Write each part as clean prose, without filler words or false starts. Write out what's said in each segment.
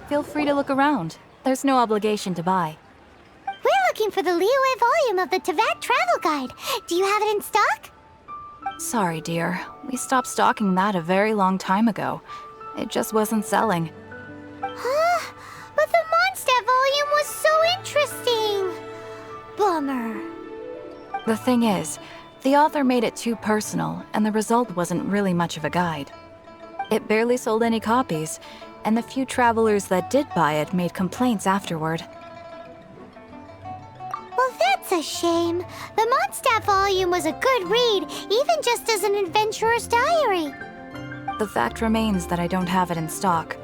Feel free to look around. There's no obligation to buy. We're looking for the Liyue volume of the Teyvat Travel Guide. Do you have it in stock? Sorry, dear. We stopped stocking that a very long time ago. It just wasn't selling. Huh? But the Mondstadt volume was so interesting! Bummer. The thing is, the author made it too personal, and the result wasn't really much of a guide. It barely sold any copies, and the few travelers that did buy it made complaints afterward. Well, that's a shame. The Mondstadt volume was a good read, even just as an adventurer's diary. The fact remains that I don't have it in stock.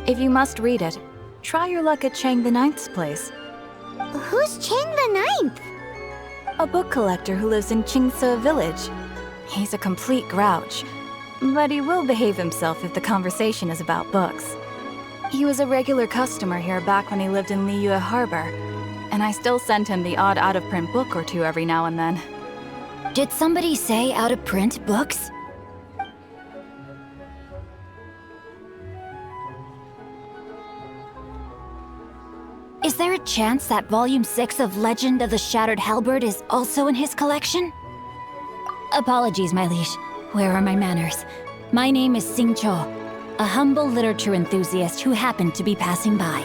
If you must read it, try your luck at Chang the Ninth's place. Who's Chang the Ninth? A book collector who lives in Qingce village. He's a complete grouch, but he will behave himself if the conversation is about books. He was a regular customer here back when he lived in Liyue Harbor, and I still send him the odd out-of-print book or two every now and then. Did somebody say out-of-print books? Is there a chance that Volume 6 of Legend of the Shattered Halberd is also in his collection? Apologies, my liege. Where are my manners? My name is Xing Cho, a humble literature enthusiast who happened to be passing by.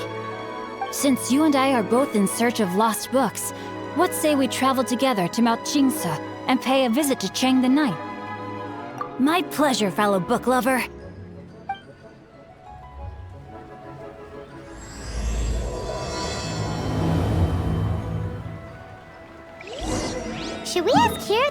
Since you and I are both in search of lost books, what say we travel together to Mount Qingce and pay a visit to Chang the Ninth? My pleasure, fellow book lover. Should we ask here?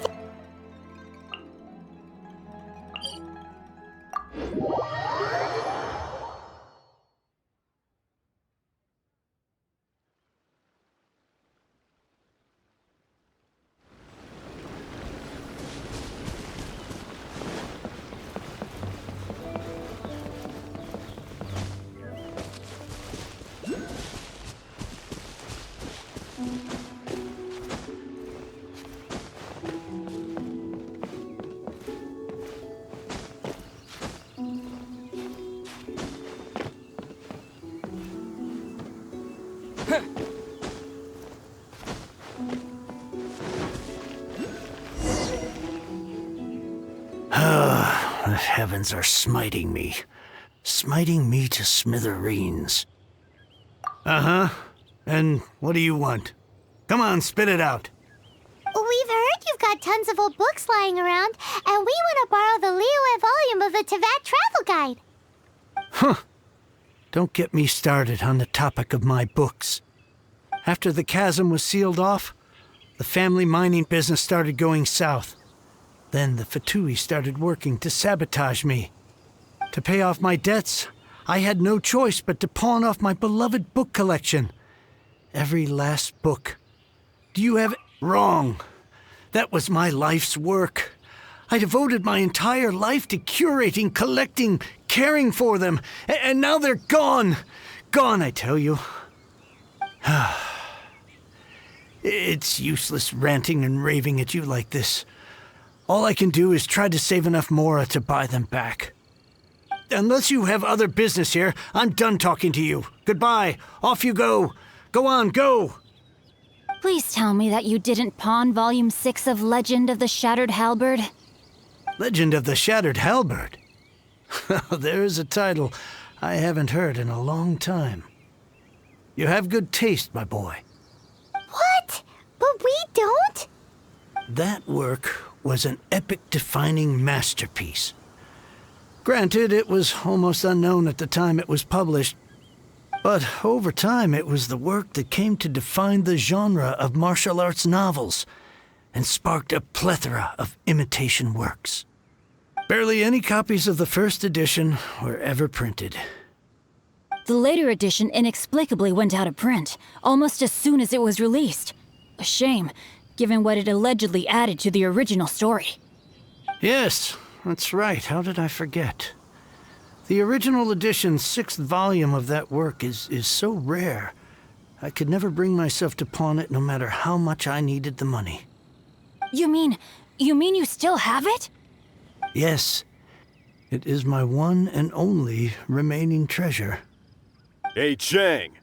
The heavens are smiting me to smithereens. Uh-huh. And what do you want? Come on, spit it out. We've heard you've got tons of old books lying around, and we want to borrow the Liyue volume of the Teyvat Travel Guide. Huh. Don't get me started on the topic of my books. After the chasm was sealed off, the family mining business started going south. Then the Fatui started working to sabotage me. To pay off my debts, I had no choice but to pawn off my beloved book collection. Every last book. Do you have it? Wrong. That was my life's work. I devoted my entire life to curating, collecting, caring for them. And now they're gone. Gone, I tell you. It's useless ranting and raving at you like this. All I can do is try to save enough mora to buy them back. Unless you have other business here, I'm done talking to you. Goodbye. Off you go. Go on, go. Please tell me that you didn't pawn Volume 6 of Legend of the Shattered Halberd. Legend of the Shattered Halberd? There's a title I haven't heard in a long time. You have good taste, my boy. What? But we don't? That work was an epic-defining masterpiece. Granted, it was almost unknown at the time it was published, but over time it was the work that came to define the genre of martial arts novels and sparked a plethora of imitation works. Barely any copies of the first edition were ever printed. The later edition inexplicably went out of print, almost as soon as it was released. A shame, given what it allegedly added to the original story. Yes, that's right. How did I forget? The original edition's 6th volume of that work is so rare, I could never bring myself to pawn it no matter how much I needed the money. You mean you still have it? Yes. It is my one and only remaining treasure. Hey, Chang!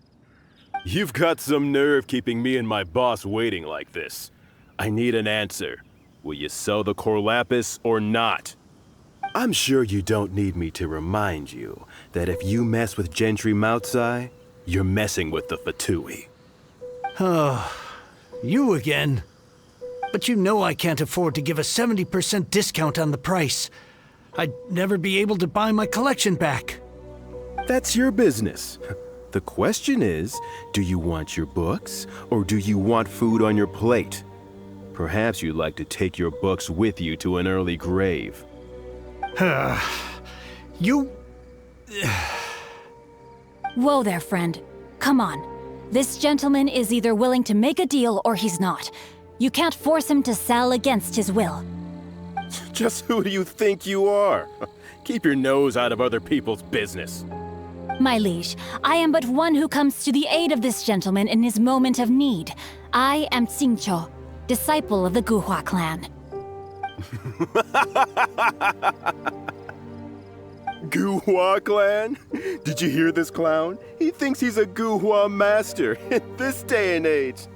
You've got some nerve keeping me and my boss waiting like this. I need an answer. Will you sell the Corlapis or not? I'm sure you don't need me to remind you that if you mess with Gentry Moutsai, you're messing with the Fatui. Oh, you again. But you know I can't afford to give a 70% discount on the price. I'd never be able to buy my collection back. That's your business. The question is, do you want your books, or do you want food on your plate? Perhaps you'd like to take your books with you to an early grave. You... Whoa there, friend. Come on. This gentleman is either willing to make a deal or he's not. You can't force him to sell against his will. Just who do you think you are? Keep your nose out of other people's business. My liege, I am but one who comes to the aid of this gentleman in his moment of need. I am Xingqiu, disciple of the Guhua clan. Guhua clan? Did you hear this clown? He thinks he's a Guhua master in this day and age.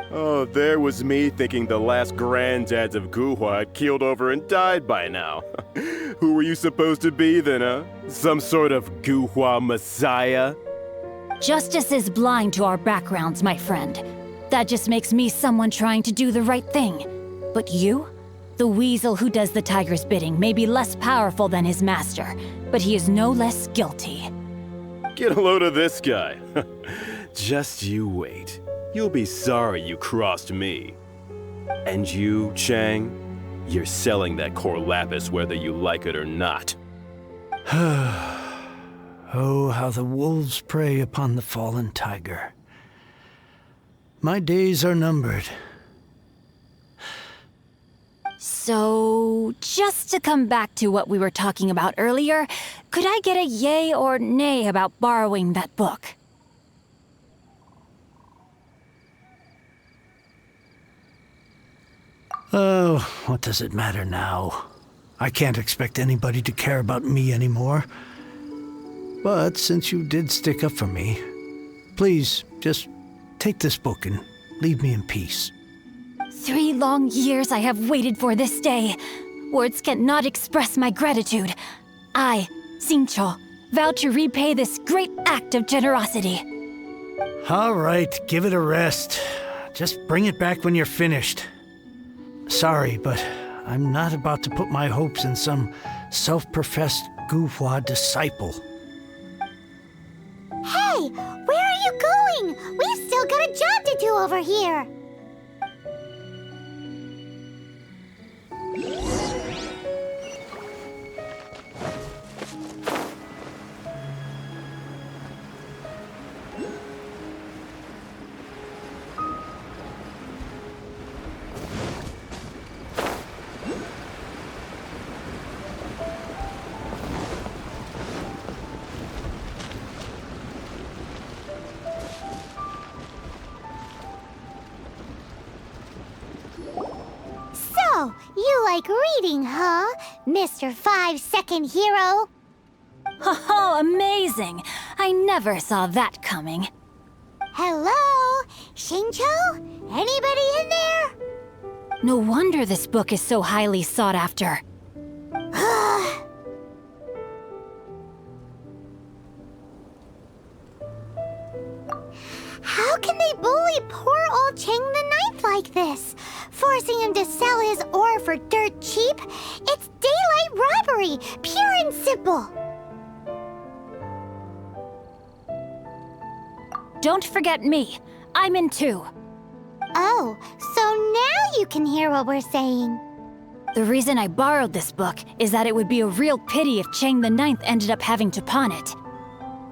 Oh, there was me thinking the last granddads of Guhua had keeled over and died by now. Who were you supposed to be then, huh? Some sort of Guhua messiah? Justice is blind to our backgrounds, my friend. That just makes me someone trying to do the right thing. But you? The weasel who does the tiger's bidding may be less powerful than his master, but he is no less guilty. Get a load of this guy. Just you wait. You'll be sorry you crossed me. And you, Chang, you're selling that Corlapis whether you like it or not. Oh, how the wolves prey upon the fallen tiger. My days are numbered. So, just to come back to what we were talking about earlier, could I get a yay or nay about borrowing that book? Oh, what does it matter now? I can't expect anybody to care about me anymore. But since you did stick up for me, please just take this book and leave me in peace. 3 long years I have waited for this day. Words cannot express my gratitude. I, Xingqiu, vow to repay this great act of generosity. All right, give it a rest. Just bring it back when you're finished. Sorry, but I'm not about to put my hopes in some self-professed Guhua disciple. Hey, where are you going? We've still got a job to do over here. So, you like reading, huh, Mr. 5-second hero? Oh, amazing! I never saw that coming. Hello? Xingqiu? Anybody in there? No wonder this book is so highly sought after. How can they bully poor old Chang the Ninth like this? Forcing him to sell his ore for dirt cheap? It's daylight robbery, pure and simple. Don't forget me. I'm in too. Oh, so now you can hear what we're saying. The reason I borrowed this book is that it would be a real pity if Chang the Ninth ended up having to pawn it.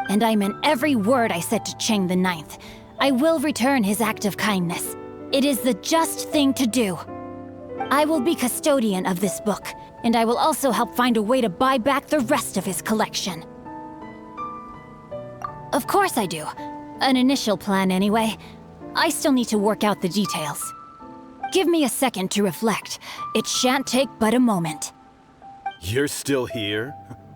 And I meant every word I said to Chang the Ninth. I will return his act of kindness. It is the just thing to do. I will be custodian of this book, and I will also help find a way to buy back the rest of his collection. Of course I do. An initial plan anyway. I still need to work out the details. Give me a second to reflect. It shan't take but a moment. You're still here?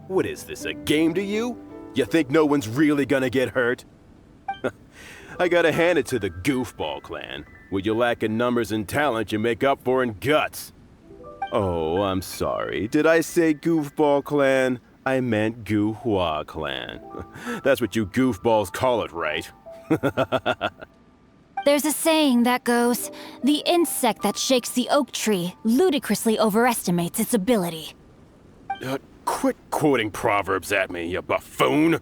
What is this, a game to you? You think no one's really gonna get hurt? I gotta hand it to the Goofball clan. What you lack in numbers and talent, you make up for in guts. Oh, I'm sorry. Did I say Goofball clan? I meant Guhua clan. That's what you goofballs call it, right? There's a saying that goes, the insect that shakes the oak tree ludicrously overestimates its ability. Quit quoting proverbs at me, you buffoon!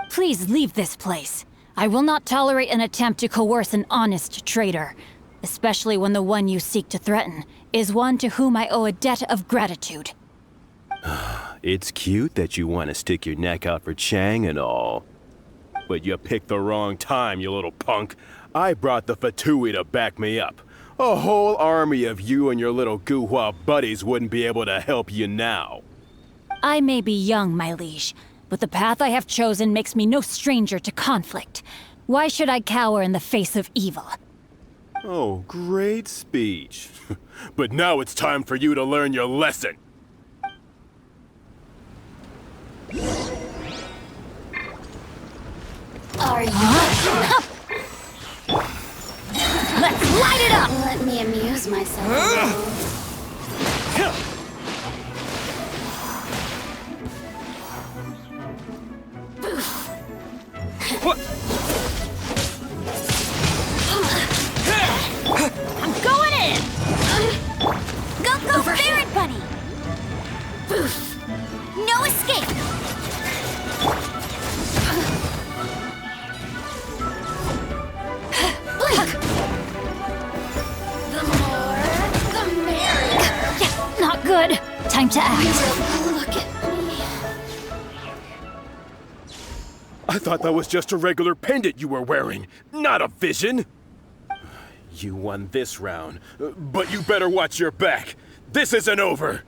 Please leave this place. I will not tolerate an attempt to coerce an honest trader, especially when the one you seek to threaten is one to whom I owe a debt of gratitude. It's cute that you want to stick your neck out for Chang and all. But you picked the wrong time, you little punk. I brought the Fatui to back me up. A whole army of you and your little Guhua buddies wouldn't be able to help you now. I may be young, my liege, but the path I have chosen makes me no stranger to conflict. Why should I cower in the face of evil? Oh, great speech. But now it's time for you to learn your lesson. Are you? Let's light it up! Let me amuse myself. I'm going in! Go, Ferret Bunny! No escape! Blink! The more, the merrier. Not good. Time to act. Look at me. I thought that was just a regular pendant you were wearing, not a vision. You won this round, but you better watch your back. This isn't over.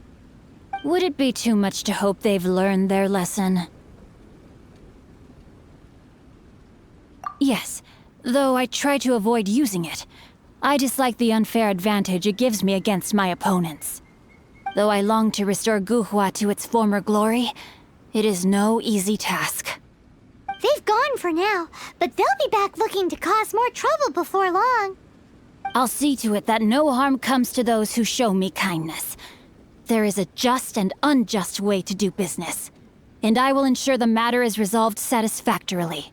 Would it be too much to hope they've learned their lesson? Yes, though I try to avoid using it. I dislike the unfair advantage it gives me against my opponents. Though I long to restore Guhua to its former glory, it is no easy task. They've gone for now, but they'll be back looking to cause more trouble before long. I'll see to it that no harm comes to those who show me kindness. There is a just and unjust way to do business, and I will ensure the matter is resolved satisfactorily.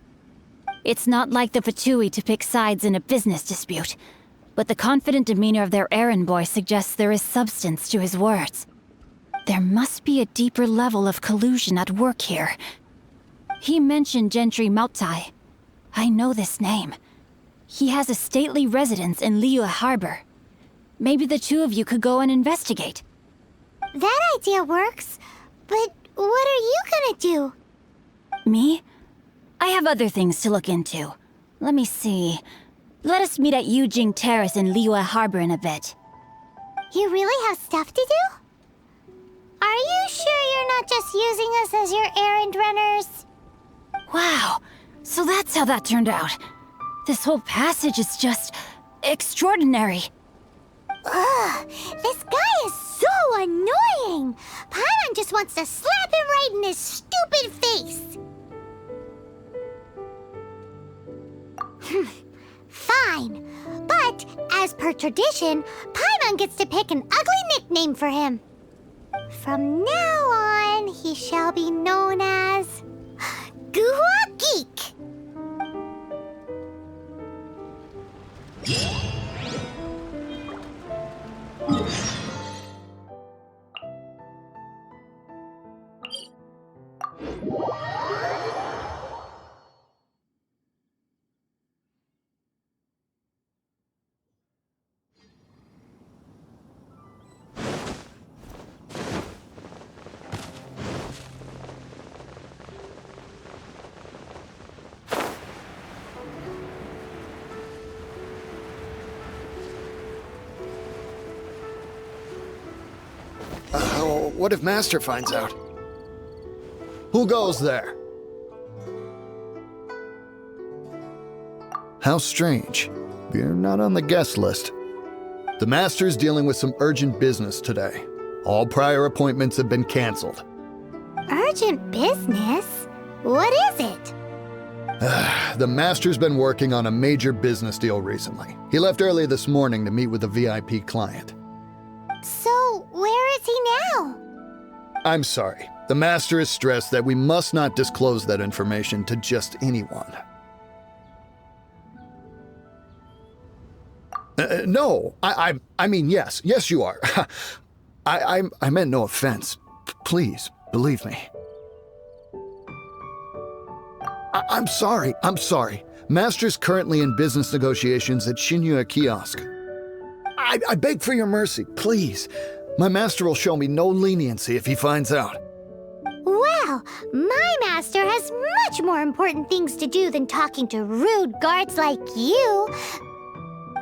It's not like the Fatui to pick sides in a business dispute, but the confident demeanor of their errand boy suggests there is substance to his words. There must be a deeper level of collusion at work here. He mentioned Gentry Maotai. I know this name. He has a stately residence in Liyue Harbor. Maybe the two of you could go and investigate. That idea works, but what are you gonna do? Me? I have other things to look into. Let me see. Let us meet at Yujing Terrace in Liyue Harbor in a bit. You really have stuff to do? Are you sure you're not just using us as your errand runners? Wow, so that's how that turned out. This whole passage is just extraordinary. Ugh, this guy is so annoying! Paimon just wants to slap him right in his stupid face! Fine, but as per tradition, Paimon gets to pick an ugly nickname for him. From now on, he shall be known as Guhua Geek. What if Master finds out? Who goes there? How strange. You're not on the guest list. The Master's dealing with some urgent business today. All prior appointments have been canceled. Urgent business? What is it? The Master's been working on a major business deal recently. He left early this morning to meet with a VIP client. So, where is he now? I'm sorry. The Master is stressed that we must not disclose that information to just anyone. No, I mean, yes. Yes, you are. I meant no offense. Please, believe me. I'm sorry. Master's currently in business negotiations at Shinyue Kiosk. I beg for your mercy, please. My master will show me no leniency if he finds out. Well, my master has much more important things to do than talking to rude guards like you.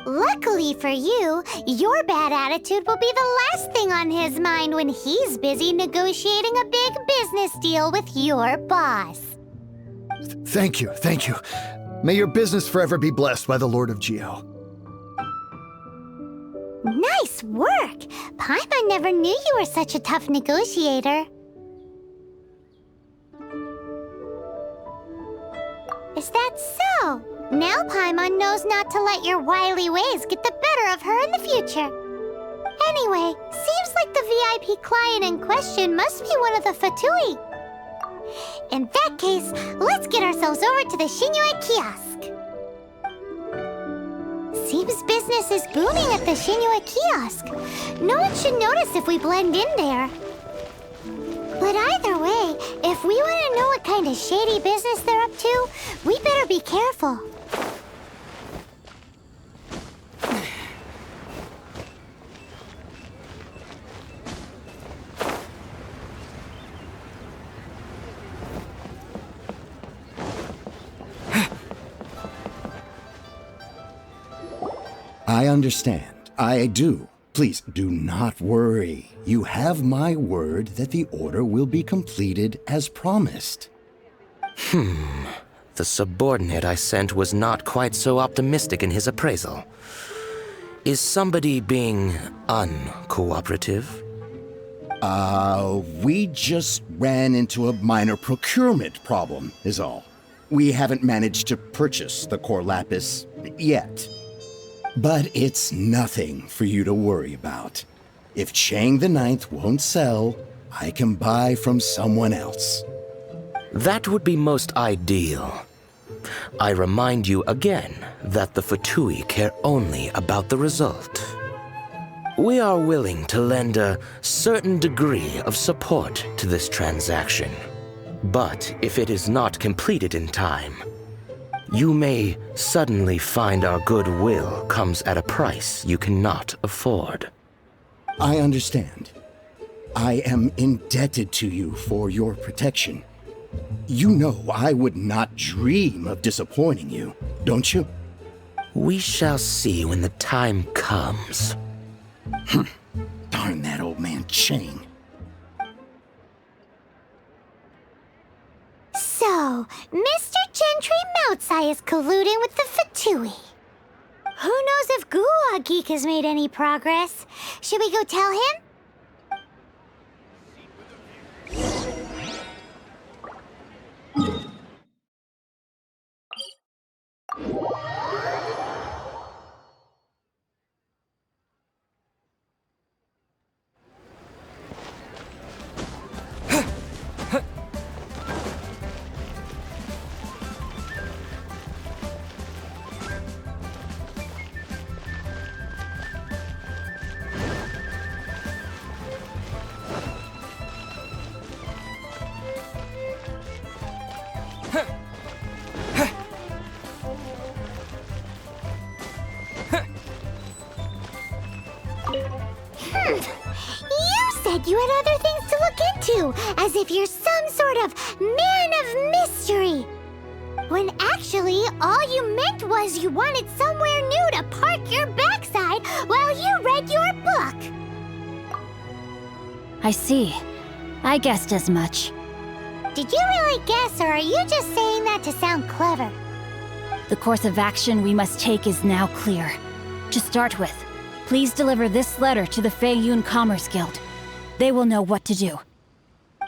Luckily for you, your bad attitude will be the last thing on his mind when he's busy negotiating a big business deal with your boss. Thank you. May your business forever be blessed by the Lord of Geo. Nice work! Paimon never knew you were such a tough negotiator. Is that so? Now Paimon knows not to let your wily ways get the better of her in the future. Anyway, seems like the VIP client in question must be one of the Fatui. In that case, let's get ourselves over to the Shinyue Kiosk. Seems business is booming at the Shinyue Kiosk. No one should notice if we blend in there. But either way, if we want to know what kind of shady business they're up to, we better be careful. I understand. I do. Please do not worry. You have my word that the order will be completed as promised. The subordinate I sent was not quite so optimistic in his appraisal. Is somebody being uncooperative? We just ran into a minor procurement problem, is all. We haven't managed to purchase the core lapis yet. But it's nothing for you to worry about. If Chang the Ninth won't sell, I can buy from someone else. That would be most ideal. I remind you again that the Fatui care only about the result. We are willing to lend a certain degree of support to this transaction. But if it is not completed in time, you may suddenly find our goodwill comes at a price you cannot afford. I understand. I am indebted to you for your protection. You know I would not dream of disappointing you, don't you? We shall see when the time comes. Darn that old man Chang. So, Mr. Gentry Moutsai is colluding with the Fatui. Who knows if Guwa Geek has made any progress? Should we go tell him? You said you had other things to look into, as if you're some sort of man of mystery. When actually, all you meant was you wanted somewhere new to park your backside while you read your book. I see. I guessed as much. Did you really guess, or are you just saying that to sound clever? The course of action we must take is now clear. To start with, please deliver this letter to the Feiyun Commerce Guild. They will know what to do.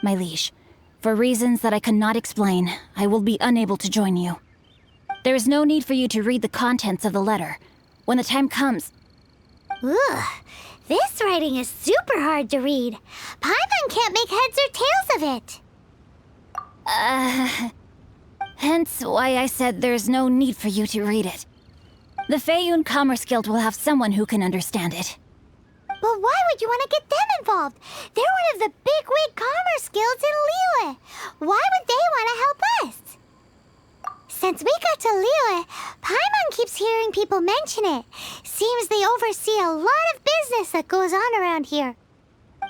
My liege, For reasons that I cannot explain, I will be unable to join you. There is no need for you to read the contents of the letter. When the time comes... Ugh, this writing is super hard to read. Paimon can't make heads or tails of it. Hence why I said there's no need for you to read it. The Feiyun Commerce Guild will have someone who can understand it. But why would you want to get them involved? They're one of the bigwig commerce guilds in Liyue. Why would they want to help us? Since we got to Liyue, Paimon keeps hearing people mention it. Seems they oversee a lot of business that goes on around here.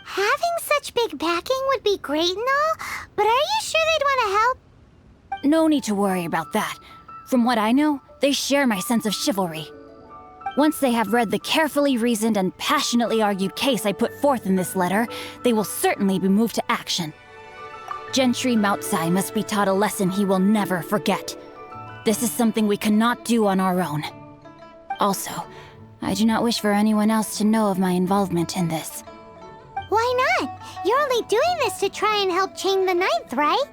Having such big backing would be great and all, but are you sure they'd want to help? No need to worry about that. From what I know, they share my sense of chivalry. Once they have read the carefully reasoned and passionately argued case I put forth in this letter, they will certainly be moved to action. Gentry Moutsai must be taught a lesson he will never forget. This is something we cannot do on our own. Also, I do not wish for anyone else to know of my involvement in this. Why not? You're only doing this to try and help Chang the Ninth, right?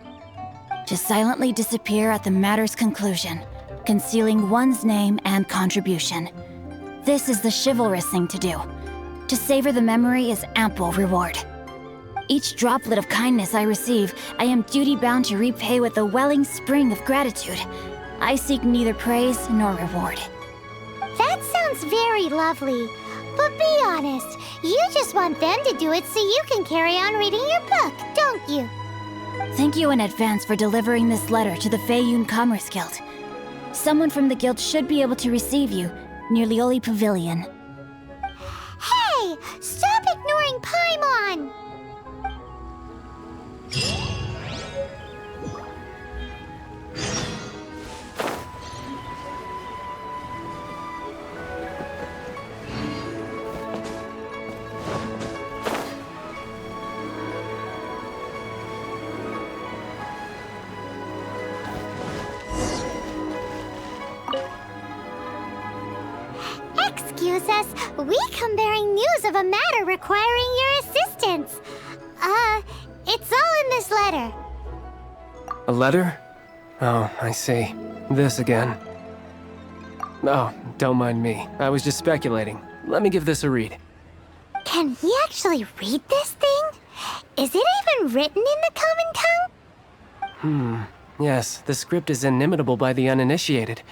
To silently disappear at the matter's conclusion, concealing one's name and contribution. This is the chivalrous thing to do. To savor the memory is ample reward. Each droplet of kindness I receive, I am duty-bound to repay with a welling spring of gratitude. I seek neither praise nor reward. That sounds very lovely. But be honest, you just want them to do it so you can carry on reading your book, don't you? Thank you in advance for delivering this letter to the Feiyun Commerce Guild. Someone from the guild should be able to receive you near Lioli Pavilion. Hey! Stop ignoring Paimon! Excuse us, we come bearing news of a matter requiring your assistance. It's all in this letter. A letter? Oh, I see. This again. Oh, don't mind me. I was just speculating. Let me give this a read. Can he actually read this thing? Is it even written in the common tongue? Yes, the script is inimitable by the uninitiated.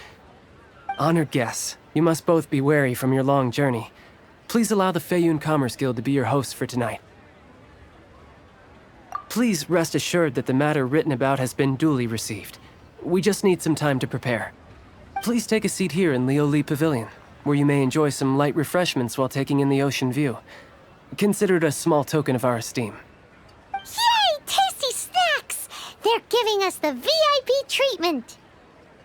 Honored guests, you must both be wary from your long journey. Please allow the Feiyun Commerce Guild to be your host for tonight. Please rest assured that the matter written about has been duly received. We just need some time to prepare. Please take a seat here in Lioli Pavilion, where you may enjoy some light refreshments while taking in the ocean view. Consider it a small token of our esteem. Yay! Tasty snacks! They're giving us the VIP treatment!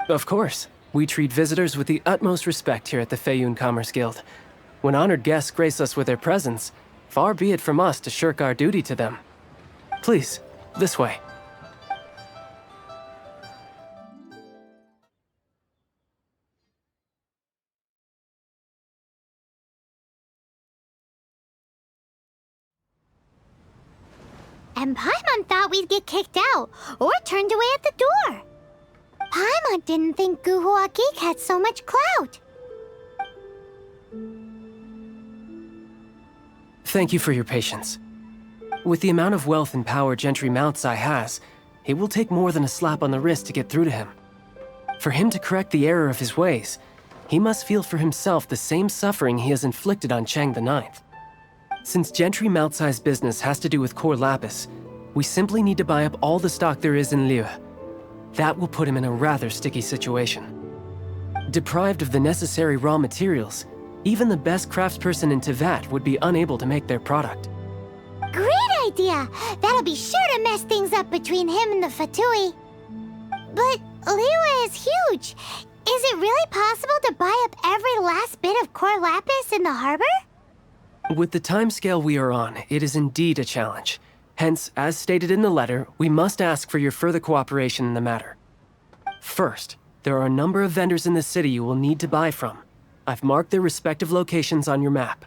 Of course. We treat visitors with the utmost respect here at the Feiyun Commerce Guild. When honored guests grace us with their presence, far be it from us to shirk our duty to them. Please, this way. And Paimon thought we'd get kicked out, or turned away at the door. Paimon didn't think Guhua Geek had so much clout. Thank you for your patience. With the amount of wealth and power Gentry Moutsai has, it will take more than a slap on the wrist to get through to him. For him to correct the error of his ways, he must feel for himself the same suffering he has inflicted on Chang the Ninth. Since Gentry Moutsai's business has to do with core lapis, we simply need to buy up all the stock there is in Liyue. That will put him in a rather sticky situation. Deprived of the necessary raw materials, even the best craftsperson in Teyvat would be unable to make their product. Great idea! That'll be sure to mess things up between him and the Fatui. But Liyue is huge. Is it really possible to buy up every last bit of core lapis in the harbor? With the timescale we are on, it is indeed a challenge. Hence, as stated in the letter, we must ask for your further cooperation in the matter. First, there are a number of vendors in the city you will need to buy from. I've marked their respective locations on your map.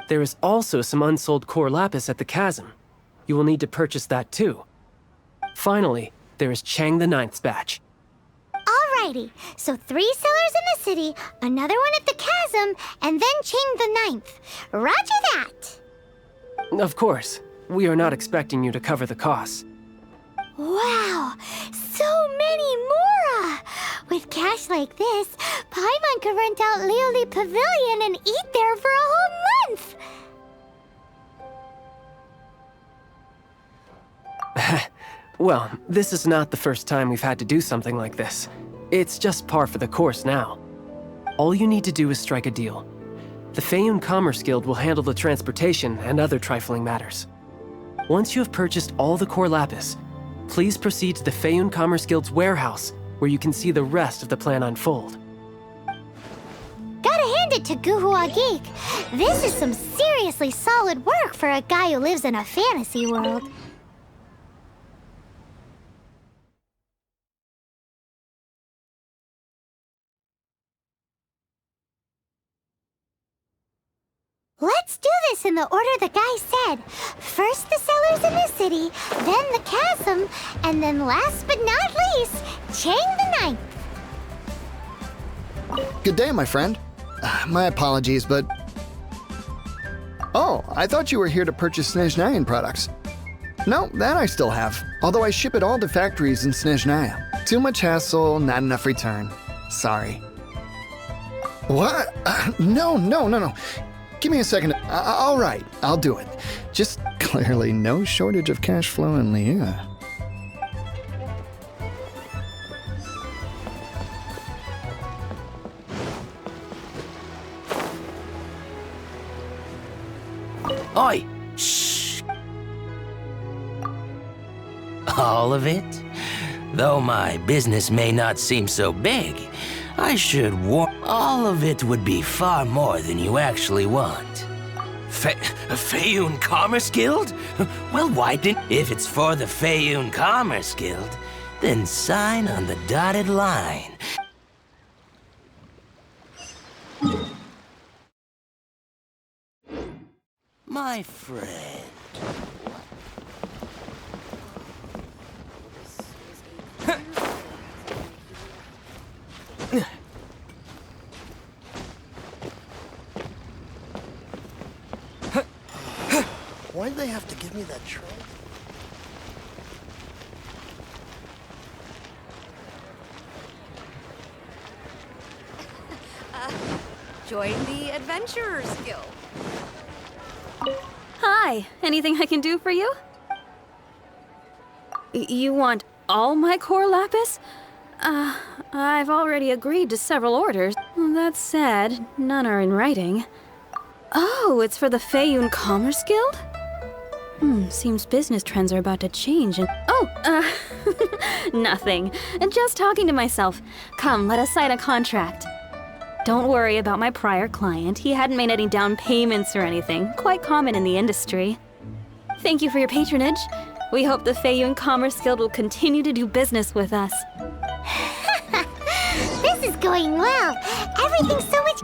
There is also some unsold core lapis at the chasm. You will need to purchase that too. Finally, there is Chang the Ninth's batch. Alrighty, so 3 sellers in the city, another one at the chasm, and then Chang the Ninth. Roger that! Of course, we are not expecting you to cover the costs. Wow, so many more! With cash like this, Paimon could rent out Lioli Pavilion and eat there for a whole month! Well, this is not the first time we've had to do something like this. It's just par for the course now. All you need to do is strike a deal. The Feiyun Commerce Guild will handle the transportation and other trifling matters. Once you have purchased all the core lapis, please proceed to the Feiyun Commerce Guild's warehouse, where you can see the rest of the plan unfold. Gotta hand it to Guhua Geek. This is some seriously solid work for a guy who lives in a fantasy world. Let's do this in the order the guy said. First the sellers in the city, then the chasm, and then last but not least, Chang the Ninth. Good day, my friend. My apologies, but... Oh, I thought you were here to purchase Snezhnayan products. No, that I still have, although I ship it all to factories in Snezhnaya. Too much hassle, not enough return. Sorry. What? No. Give me a second. All right, I'll do it. Just clearly no shortage of cash flow in Liyue. Oi! Shh! All of it? Though my business may not seem so big, I should warn all of it would be far more than you actually want. Feiyun Commerce Guild? Well, why didn't... If it's for the Feiyun Commerce Guild, then sign on the dotted line. My friend. Why'd they have to give me that tray? Join the Adventurers Guild. Hi, anything I can do for you? You want all my core lapis? I've already agreed to several orders. That said, none are in writing. Oh, it's for the Feiyun Commerce Guild? Seems business trends are about to change and... Oh, nothing. Just talking to myself. Come, let us sign a contract. Don't worry about my prior client. He hadn't made any down payments or anything. Quite common in the industry. Thank you for your patronage. We hope the Feiyun Commerce Guild will continue to do business with us. This is going well. Everything's so much...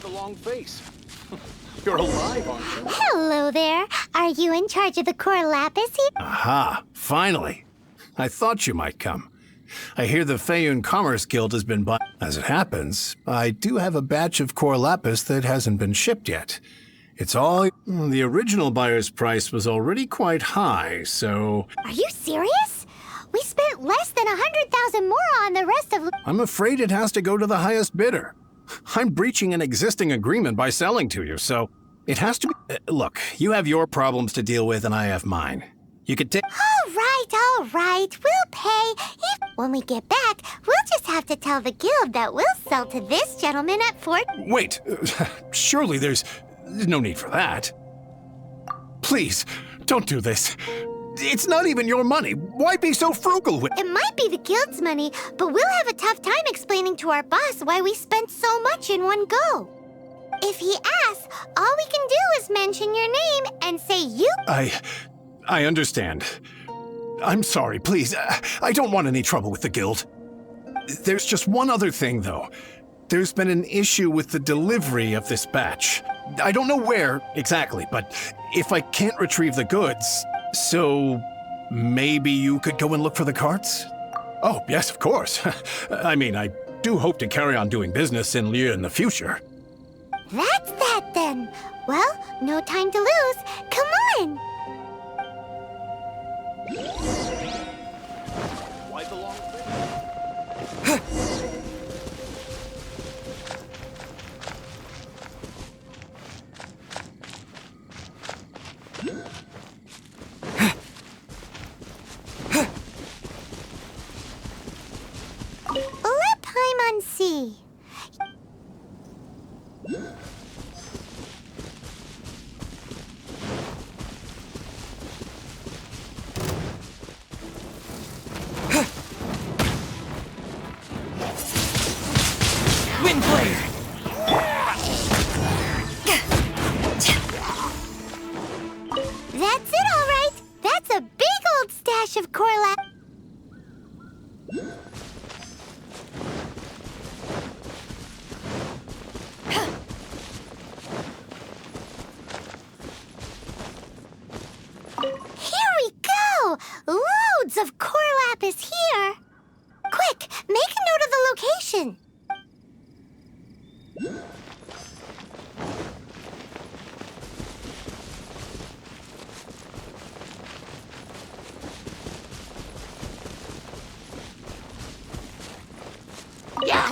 Quite the long face. You're alive, aren't you? Hello there. Are you in charge of the core lapis here? Aha, finally. I thought you might come. I hear the Feiyun Commerce Guild has been buying. As it happens, I do have a batch of core lapis that hasn't been shipped yet. It's all... The original buyer's price was already quite high, so... Are you serious? We spent less than 100,000 more on the rest of... I'm afraid it has to go to the highest bidder. I'm breaching an existing agreement by selling to you, so it has to be... look, you have your problems to deal with and I have mine. You could take... All right. We'll pay. When we get back, we'll just have to tell the guild that we'll sell to this gentleman at Fort... Wait, surely there's no need for that. Please, don't do this. It's not even your money. Why be so frugal with... It might be the guild's money, but we'll have a tough time explaining to our boss why we spent so much in one go. If he asks, all we can do is mention your name and say you... I understand. I'm sorry, please. I don't want any trouble with the guild. There's just one other thing, though. There's been an issue with the delivery of this batch. I don't know where exactly, but if I can't retrieve the goods, so maybe you could go and look for the carts? Oh, yes, of course. I mean, I do hope to carry on doing business in Liu in the future. That's that, then. Well, no time to lose. Come on! Why the long Let Paimon see. Windblade! That's it, all right. That's a big old stash of core lap. Here we go! Loads of core lapis here. Quick, make a note of the location.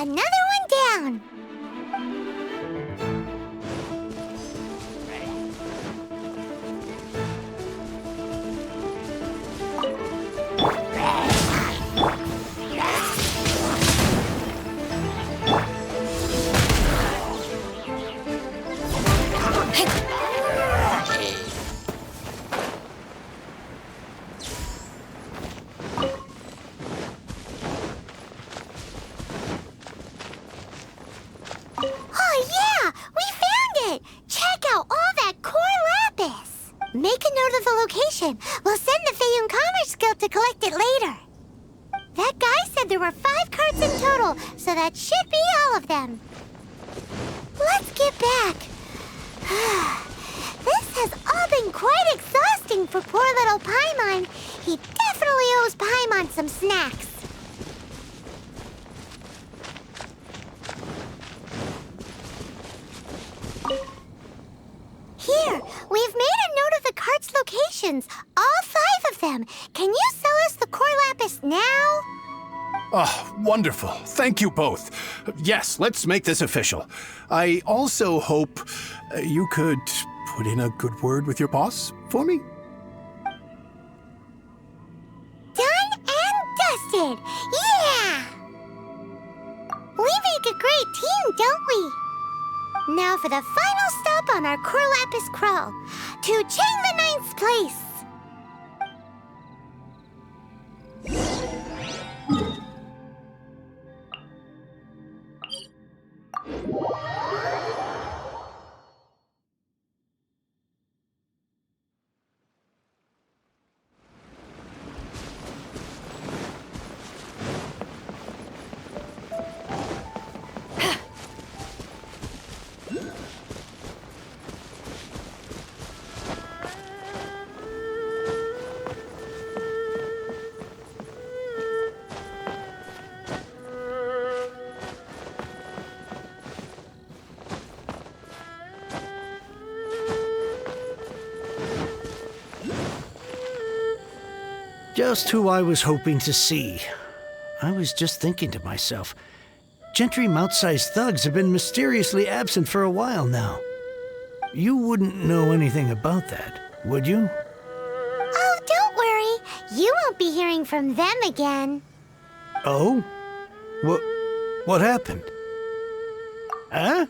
Another one down. Make a note of the location. We'll send the Feiyun Commerce Guild to collect it later. That guy said there were 5 carts in total, so that should be all of them. Let's get back. This has all been quite exhausting for poor little Paimon. He definitely owes Paimon some snacks. Here, we've made a note of the cart's locations, all 5 of them. Can you sell us the core lapis now? Oh, wonderful. Thank you both. Yes, let's make this official. I also hope you could put in a good word with your boss for me. Done and dusted. Yeah! We make a great team, don't we? Now for the final stop on our core lapis crawl, to Chang the Ninth's place. Just who I was hoping to see. I was just thinking to myself, Gentry Mount-sized thugs have been mysteriously absent for a while now. You wouldn't know anything about that, would you? Oh, don't worry. You won't be hearing from them again. Oh? What happened? Huh?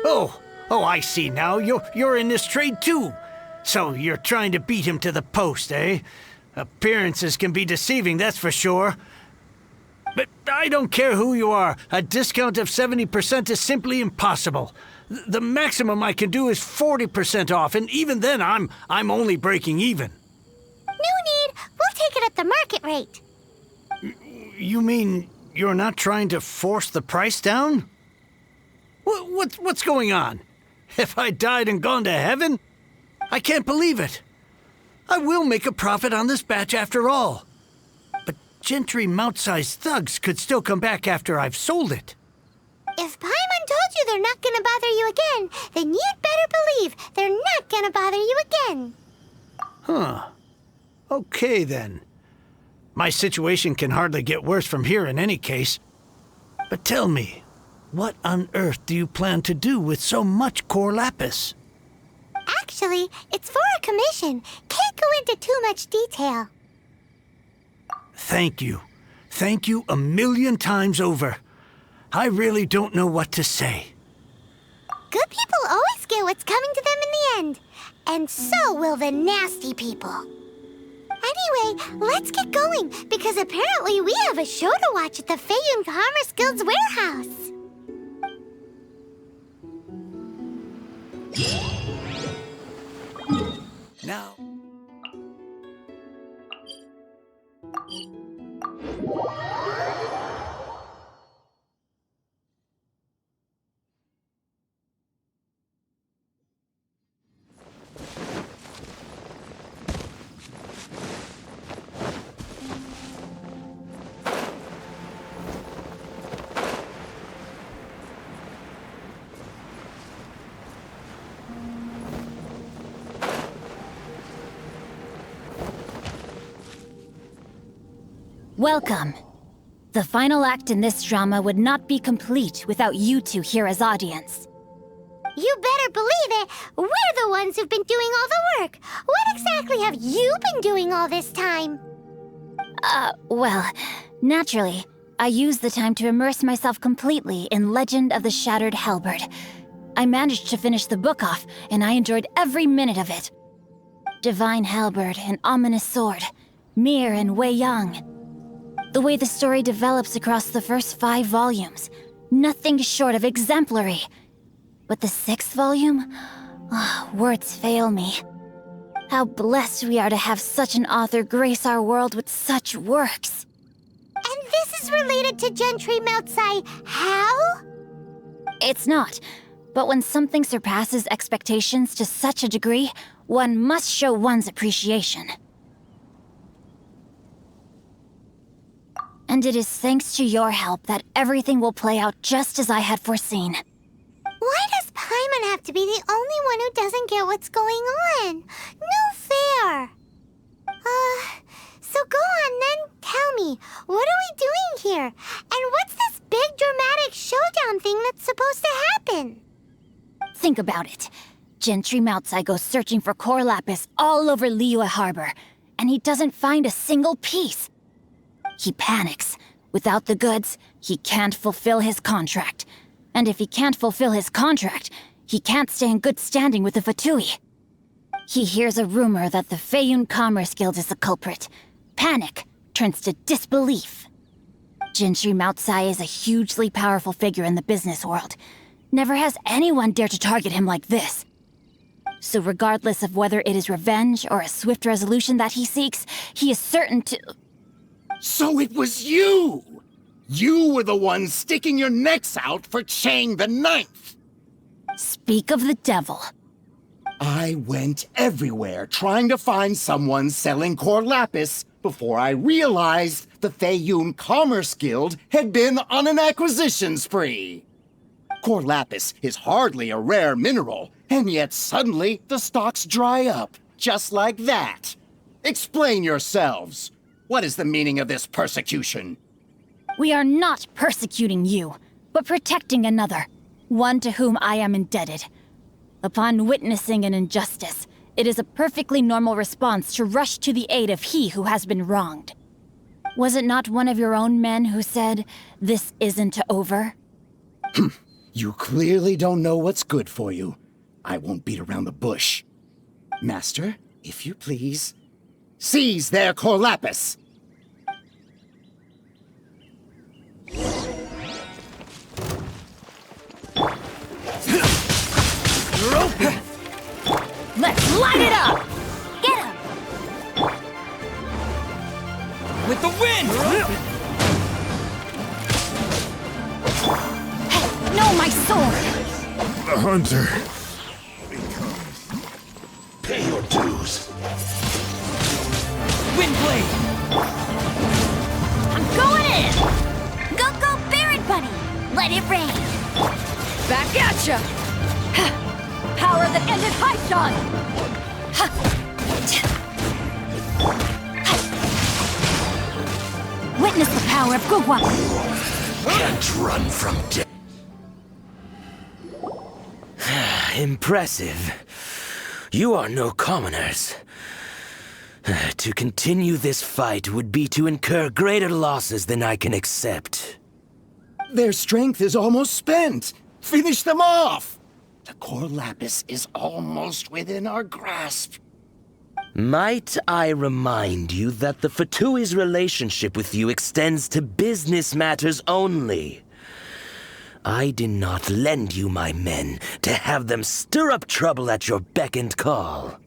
Oh, I see now. You're in this trade too. So you're trying to beat him to the post, eh? Appearances can be deceiving, that's for sure. But I don't care who you are. A discount of 70% is simply impossible. The maximum I can do is 40% off, and even then I'm only breaking even. No need. We'll take it at the market rate. You mean you're not trying to force the price down? What's going on? Have I died and gone to heaven? I can't believe it. I will make a profit on this batch after all. But Gentry Mount-sized thugs could still come back after I've sold it. If Paimon told you they're not gonna bother you again, then you'd better believe they're not gonna bother you again. Huh. Okay, then. My situation can hardly get worse from here in any case. But tell me, what on earth do you plan to do with so much core lapis? Actually, it's for a commission. Can't go into too much detail. Thank you. Thank you a million times over. I really don't know what to say. Good people always get what's coming to them in the end. And so will the nasty people. Anyway, let's get going, because apparently we have a show to watch at the Feiyun Commerce Guild's warehouse. Now... Welcome. The final act in this drama would not be complete without you two here as audience. You better believe it. We're the ones who've been doing all the work. What exactly have you been doing all this time? Well, naturally, I used the time to immerse myself completely in Legend of the Shattered Halberd. I managed to finish the book off, and I enjoyed every minute of it. Divine Halberd, an ominous sword, Mir and Wei Yang. The way the story develops across the first 5 volumes, nothing short of exemplary. But the 6th volume? Words fail me. How blessed we are to have such an author grace our world with such works. And this is related to Gentry Mount-sai how? It's not. But when something surpasses expectations to such a degree, one must show one's appreciation. And it is thanks to your help that everything will play out just as I had foreseen. Why does Paimon have to be the only one who doesn't get what's going on? No fair. So go on then, tell me, what are we doing here? And what's this big dramatic showdown thing that's supposed to happen? Think about it. Gentry Mount-sai goes searching for core lapis all over Liyue Harbor, and he doesn't find a single piece. He panics. Without the goods, he can't fulfill his contract. And if he can't fulfill his contract, he can't stay in good standing with the Fatui. He hears a rumor that the Feiyun Commerce Guild is the culprit. Panic turns to disbelief. Gentry Mount-sai is a hugely powerful figure in the business world. Never has anyone dared to target him like this. So regardless of whether it is revenge or a swift resolution that he seeks, he is certain to... So it was you! You were the one sticking your necks out for Chang the Ninth! Speak of the devil. I went everywhere trying to find someone selling core lapis before I realized the Feiyun Commerce Guild had been on an acquisition spree. Core lapis is hardly a rare mineral, and yet suddenly the stocks dry up, just like that. Explain yourselves. What is the meaning of this persecution? We are not persecuting you, but protecting another, one to whom I am indebted. Upon witnessing an injustice, it is a perfectly normal response to rush to the aid of he who has been wronged. Was it not one of your own men who said, "This isn't over"? You clearly don't know what's good for you. I won't beat around the bush. Master, if you please, seize their Corlapis! You're open! Let's light it up! Get him! With the wind! Hey, no, my sword! The hunter. Pay your dues. Windblade! I'm going in! Go, Barret Bunny! Let it rain! Back at ya! Power that ended Haishan! Witness the power of Guhua! Can't run from death. Impressive. You are no commoners. To continue this fight would be to incur greater losses than I can accept. Their strength is almost spent. Finish them off! The Corlapis is almost within our grasp. Might I remind you that the Fatui's relationship with you extends to business matters only? I did not lend you my men to have them stir up trouble at your beck and call.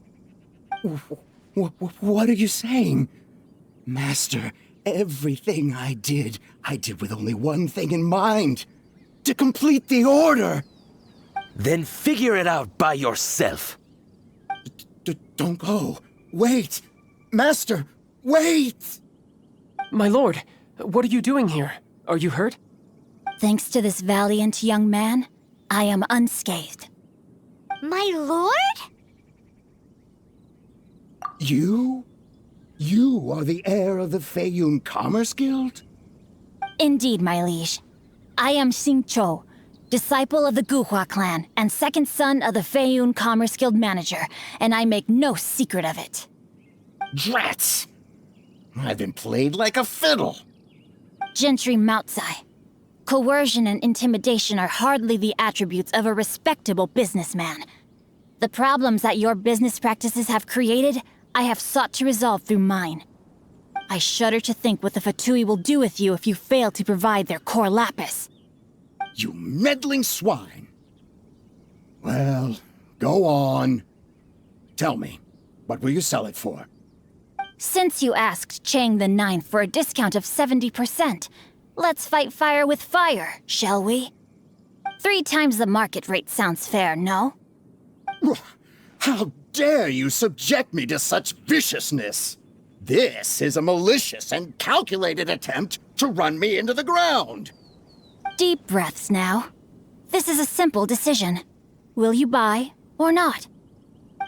What are you saying? Master, everything I did with only one thing in mind. To complete the order. Then figure it out by yourself. Don't go. Wait! Master, wait! My lord, what are you doing here? Are you hurt? Thanks to this valiant young man, I am unscathed. My lord? You? You are the heir of the Feiyun Commerce Guild? Indeed, my liege. I am Xingqiu, disciple of the Guhua clan and second son of the Feiyun Commerce Guild manager, and I make no secret of it. Drats! I've been played like a fiddle. Gentry Moutsai. Coercion and intimidation are hardly the attributes of a respectable businessman. The problems that your business practices have created, I have sought to resolve through mine. I shudder to think what the Fatui will do with you if you fail to provide their Corlapis. You meddling swine! Well, go on. Tell me, what will you sell it for? Since you asked Chang the Ninth for a discount of 70%, let's fight fire with fire, shall we? 3 times the market rate sounds fair, no? How dare you subject me to such viciousness? This is a malicious and calculated attempt to run me into the ground. Deep breaths now. This is a simple decision. Will you buy or not?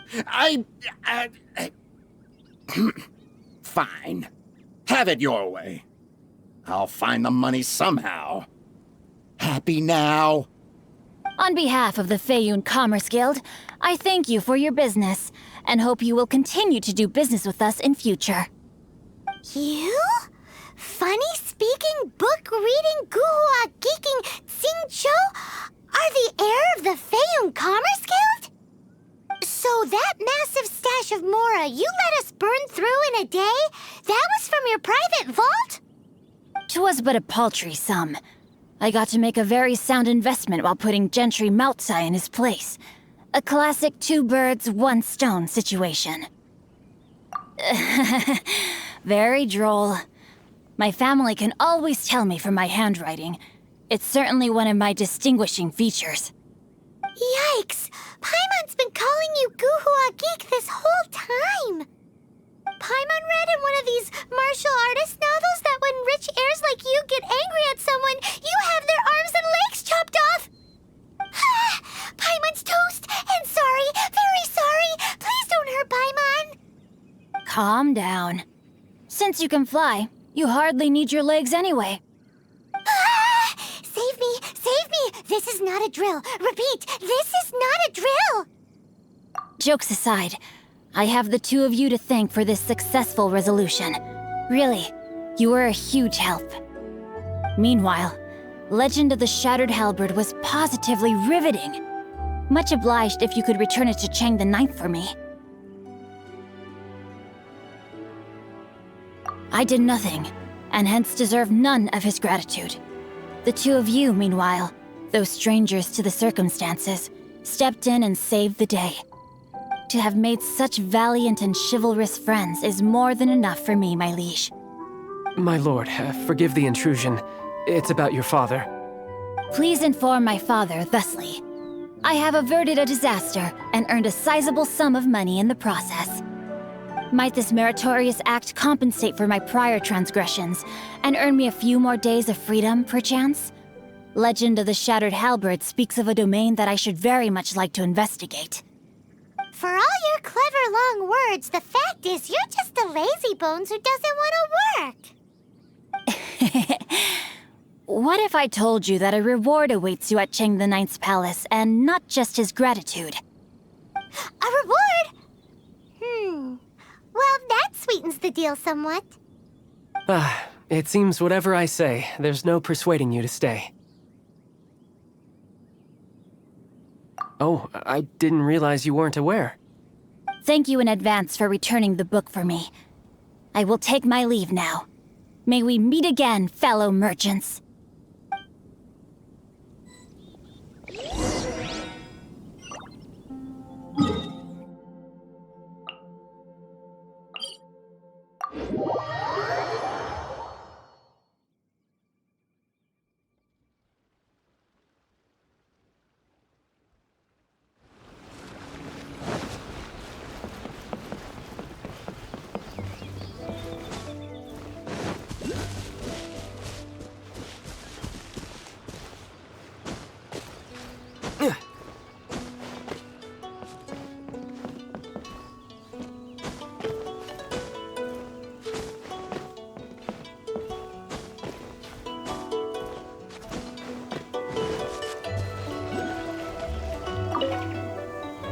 Fine. Have it your way. I'll find the money somehow. Happy now? On behalf of the Feiyun Commerce Guild, I thank you for your business, and hope you will continue to do business with us in future. You? Funny-speaking, book-reading, guhua geeking Xingqiu are the heir of the Feiyun Commerce Guild? So that massive stash of Mora you let us burn through in a day, that was from your private vault? 'Twas but a paltry sum. I got to make a very sound investment while putting Gentry Moutsai in his place. A classic 2 birds, 1 stone situation. Very droll. My family can always tell me from my handwriting. It's certainly one of my distinguishing features. Yikes! Paimon's been calling you Guhua Geek this whole time! Paimon read in one of these martial artist novels that when rich heirs like you get angry at someone, you have their arms and legs chopped off! Paimon's toast! And sorry! Very sorry! Please don't hurt Paimon! Calm calm down. Since you can fly, you hardly need your legs anyway. Ah! Save me! Save me! This is not a drill. Repeat, this is not a drill! Jokes aside, I have the two of you to thank for this successful resolution. Really, you were a huge help. Meanwhile, Legend of the Shattered Halberd was positively riveting. Much obliged if you could return it to Chang the Ninth for me. I did nothing, and hence deserve none of his gratitude. The two of you, meanwhile, though strangers to the circumstances, stepped in and saved the day. To have made such valiant and chivalrous friends is more than enough for me, my liege. My lord, forgive the intrusion. It's about your father. Please inform my father thusly. I have averted a disaster and earned a sizable sum of money in the process. Might this meritorious act compensate for my prior transgressions and earn me a few more days of freedom, perchance? Legend of the Shattered Halberd speaks of a domain that I should very much like to investigate. For all your clever long words, the fact is you're just a lazy bones who doesn't want to work. What if I told you that a reward awaits you at Chang the Ninth's palace, and not just his gratitude? A reward? Well, that sweetens the deal somewhat. It seems whatever I say, there's no persuading you to stay. Oh, I didn't realize you weren't aware. Thank you in advance for returning the book for me. I will take my leave now. May we meet again, fellow merchants.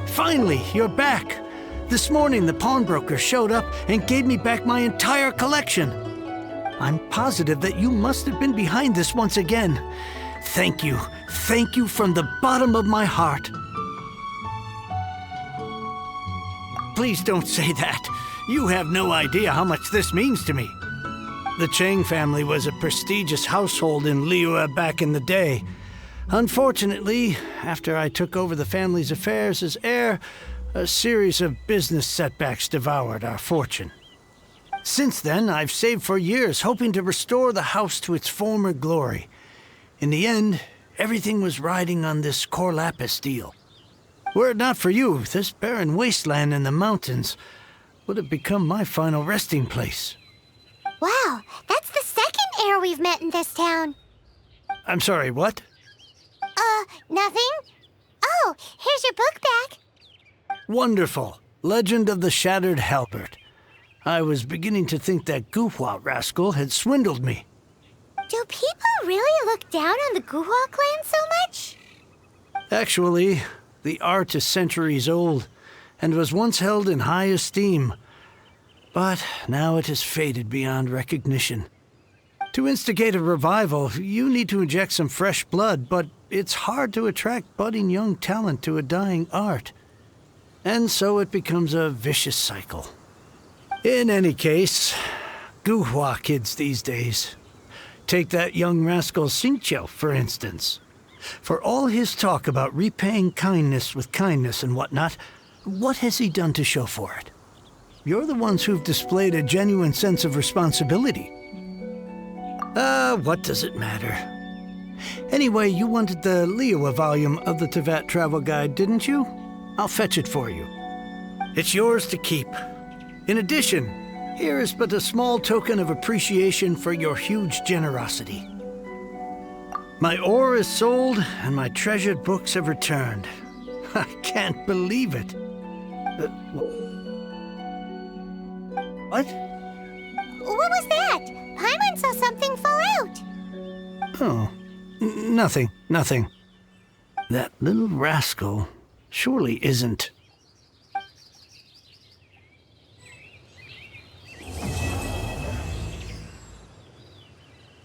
Finally, you're back. This morning, the pawnbroker showed up and gave me back my entire collection. I'm positive that you must have been behind this once again. Thank you. Thank you from the bottom of my heart. Please don't say that. You have no idea how much this means to me. The Chang family was a prestigious household in Liyue back in the day. Unfortunately, after I took over the family's affairs as heir, a series of business setbacks devoured our fortune. Since then, I've saved for years, hoping to restore the house to its former glory. In the end, everything was riding on this Corlapis deal. Were it not for you, this barren wasteland in the mountains would have become my final resting place. Wow, that's the second heir we've met in this town. I'm sorry, what? Nothing? Oh, here's your book back. Wonderful. Legend of the Shattered Halberd. I was beginning to think that Guhua rascal had swindled me. Do people really look down on the Guhua clan so much? Actually, the art is centuries old and was once held in high esteem. But now it has faded beyond recognition. To instigate a revival, you need to inject some fresh blood, but it's hard to attract budding young talent to a dying art. And so it becomes a vicious cycle. In any case, Guhua kids these days. Take that young rascal Cin Syu, for instance. For all his talk about repaying kindness with kindness and whatnot, what has he done to show for it? You're the ones who've displayed a genuine sense of responsibility. What does it matter? Anyway, you wanted the Liyue volume of the Tevat travel guide, didn't you? I'll fetch it for you. It's yours to keep. In addition, here is but a small token of appreciation for your huge generosity. My ore is sold, and my treasured books have returned. I can't believe it. What? What was that? Paimon saw something fall out. Oh, nothing. That little rascal surely isn't...